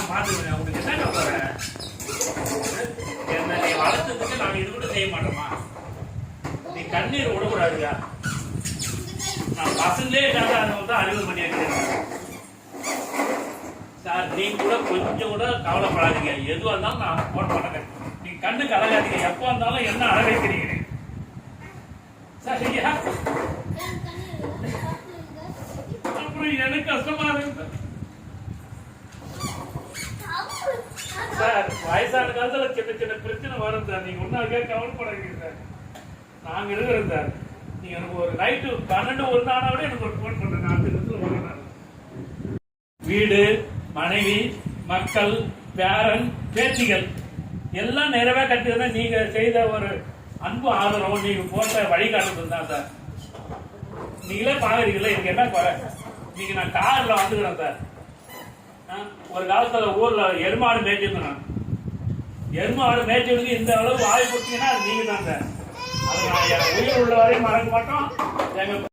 நான் பாத்துக்கிறேன். உங்களுக்கு என்னங்க போறேன் என்ன நீ வளர்த்ததுக்கு நாங்க இது கூட செய்ய மாட்டோமா? நீ கண்ணீர் விடக்கூடாதுயா. நான் பசங்களே தான் அறிவு பண்ணி வைக்கிறேன் சார். நீங்க கூட கொஞ்சம் கூட கவலைப்படாதீங்க. எதுவாக இருந்தாலும் நான் போட மாட்டேன். நீங்க கண்ணு கலகாதீங்க. எப்போ இருந்தாலும் என்ன அழ வைக்கிறீங்க சரியா? அப்புறம் எனக்கு கஷ்டமா இருக்கு சார். வயசான காலத்துல சின்ன சின்ன பிரச்சனை வரும் சார். நீங்க ஒன்னாக கவலைப்படாதீங்க சார். நாங்க இருக்கிறோம் சார். நீங்க எனக்கு ஒரு நைட்டு 12 1 ஆனா விட எனக்கு ஒரு போன் பண்றேன். நான் இடத்துல வரேன். வீடு, மனைவி, மக்கள், பேரன், பேத்திகள் எல்லாம் நிறைவே கட்டியதுன்னா நீங்க செய்த ஒரு அன்பு ஆதரவு, நீங்க போட்ட வழிகாட்டுறது தான் சார். நீங்களே பாக்குறீங்களா எனக்கு என்ன குறை? நீங்க நான் கார்ல வந்துக்கிறேன் சார். ஒரு காலத்துல ஊர்ல எருமாடு மேய்ச்சிருந்தேன். எருமாடு மேய்ச்சதுக்கு இந்த அளவு வாய் கொடுத்தீங்கன்னா அது நீங்க தான் சார். அது நான் உயிர் உள்ள வரையும் மறக்க மாட்டோம். எங்க